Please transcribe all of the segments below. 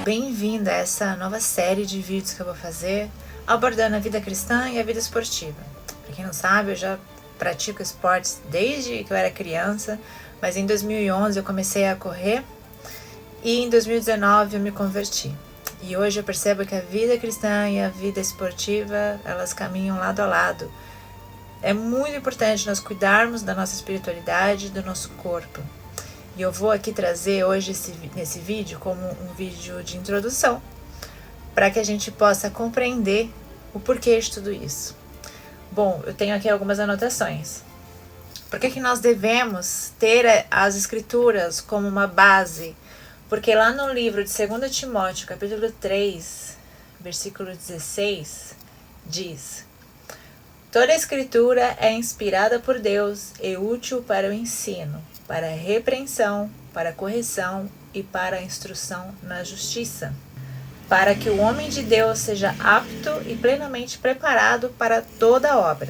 Bem-vindo a essa nova série de vídeos que eu vou fazer abordando a vida cristã e a vida esportiva. Para quem não sabe, eu já pratico esportes desde que eu era criança, mas em 2011 eu comecei a correr e em 2019 eu me converti. E hoje eu percebo que a vida cristã e a vida esportiva, elas caminham lado a lado. É muito importante nós cuidarmos da nossa espiritualidade e do nosso corpo. E eu vou aqui trazer hoje nesse vídeo como um vídeo de introdução, para que a gente possa compreender o porquê de tudo isso. Bom, eu tenho aqui algumas anotações. Por que nós devemos ter as escrituras como uma base? Porque lá no livro de 2 Timóteo, capítulo 3, versículo 16, diz: toda a escritura é inspirada por Deus e útil para o ensino, para a repreensão, para a correção e para a instrução na justiça, para que o homem de Deus seja apto e plenamente preparado para toda obra.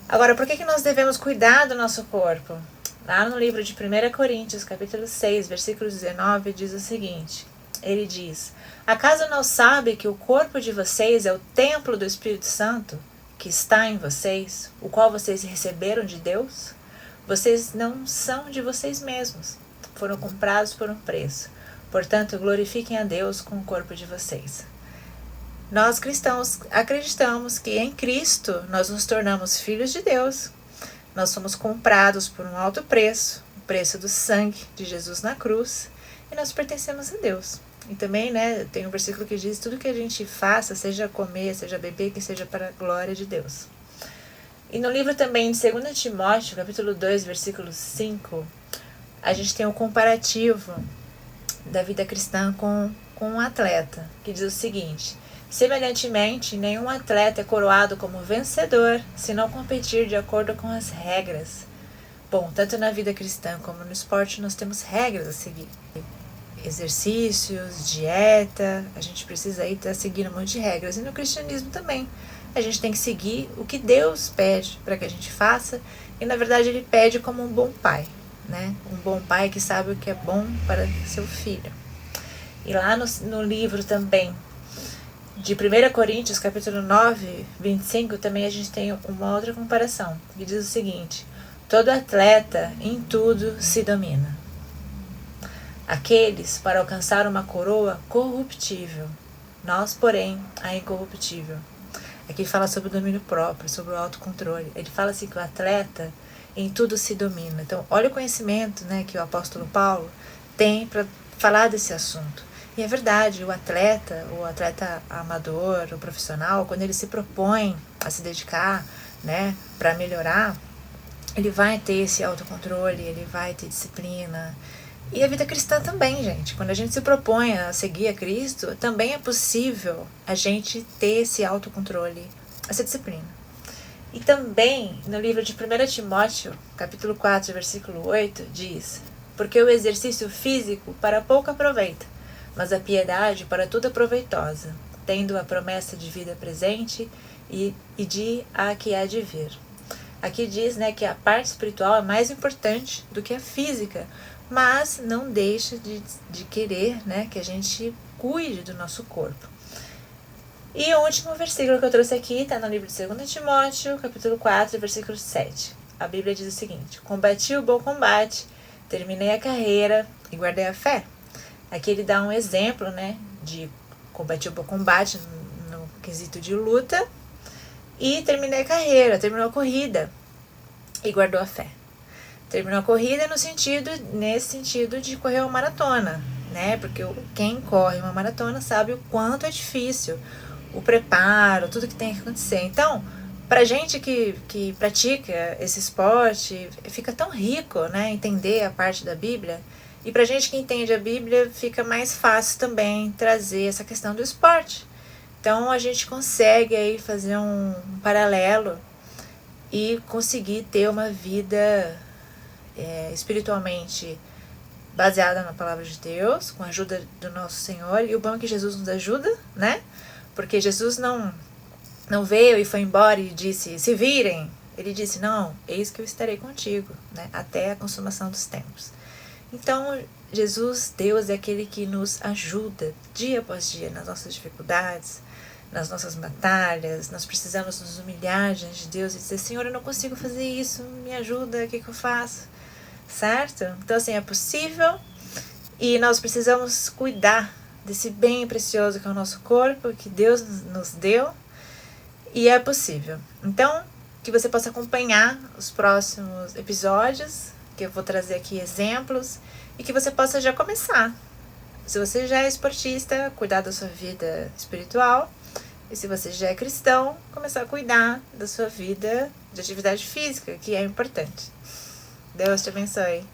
Agora, por que nós devemos cuidar do nosso corpo? Lá no livro de 1 Coríntios, capítulo 6, versículo 19, diz o seguinte, ele diz: acaso não sabe que o corpo de vocês é o templo do Espírito Santo, que está em vocês, o qual vocês receberam de Deus? Vocês não são de vocês mesmos, foram comprados por um preço. Portanto, glorifiquem a Deus com o corpo de vocês. Nós cristãos acreditamos que em Cristo nós nos tornamos filhos de Deus. Nós somos comprados por um alto preço, o preço do sangue de Jesus na cruz, e nós pertencemos a Deus. E também, tem um versículo que diz: tudo que a gente faça, seja comer, seja beber, que seja para a glória de Deus. E no livro também de 2 Timóteo, capítulo 2, versículo 5, a gente tem um comparativo da vida cristã com um atleta, que diz o seguinte: semelhantemente, nenhum atleta é coroado como vencedor se não competir de acordo com as regras. Bom, tanto na vida cristã como no esporte nós temos regras a seguir. Exercícios, dieta, a gente precisa aí estar seguindo um monte de regras. E no cristianismo também. A gente tem que seguir o que Deus pede para que a gente faça, e na verdade Ele pede como um bom pai, né? Um bom pai que sabe o que é bom para seu filho. E lá no livro também de 1 Coríntios, capítulo 9, 25, também a gente tem uma outra comparação, que diz o seguinte: todo atleta em tudo se domina. Aqueles para alcançar uma coroa corruptível, nós, porém, a incorruptível. Aqui ele fala sobre o domínio próprio, sobre o autocontrole. Ele fala assim que o atleta em tudo se domina. Então, olha o conhecimento, que o apóstolo Paulo tem para falar desse assunto. E é verdade, o atleta amador, o profissional, quando ele se propõe a se dedicar, para melhorar, ele vai ter esse autocontrole, ele vai ter disciplina. E a vida cristã também, gente. Quando a gente se propõe a seguir a Cristo, também é possível a gente ter esse autocontrole, essa disciplina. E também, no livro de 1 Timóteo, capítulo 4, versículo 8, diz: porque o exercício físico para pouco aproveita, mas a piedade para tudo é proveitosa, tendo a promessa de vida presente e de a que há de vir. Aqui diz, que a parte espiritual é mais importante do que a física, mas não deixa de querer, que a gente cuide do nosso corpo. E o último versículo que eu trouxe aqui está no livro de 2 Timóteo, capítulo 4, versículo 7. A Bíblia diz o seguinte: combati o bom combate, terminei a carreira e guardei a fé. Aqui ele dá um exemplo, de combater o bom combate no quesito de luta, e terminei a carreira, terminou a corrida e guardou a fé. Terminou a corrida nesse sentido de correr uma maratona, porque quem corre uma maratona sabe o quanto é difícil, o preparo, tudo que tem que acontecer. Então, pra gente que pratica esse esporte, fica tão rico, entender a parte da Bíblia. E pra gente que entende a Bíblia, fica mais fácil também trazer essa questão do esporte. Então, a gente consegue aí fazer um paralelo e conseguir ter uma vida espiritualmente baseada na palavra de Deus, com a ajuda do nosso Senhor. E o bom é que Jesus nos ajuda, né? Porque Jesus não veio e foi embora e disse, se virem. Ele disse, não, eis que eu estarei contigo, né? Até a consumação dos tempos. Então, Jesus, Deus, é aquele que nos ajuda dia após dia nas nossas dificuldades, nas nossas batalhas. Nós precisamos nos humilhar diante de Deus e dizer, Senhor, eu não consigo fazer isso, me ajuda, o que eu faço? Certo? Então, assim, é possível e nós precisamos cuidar desse bem precioso que é o nosso corpo, que Deus nos deu, e é possível. Então, que você possa acompanhar os próximos episódios, que eu vou trazer aqui exemplos, e que você possa já começar. Se você já é esportista, cuidar da sua vida espiritual, e se você já é cristão, começar a cuidar da sua vida de atividade física, que é importante. Deus te abençoe.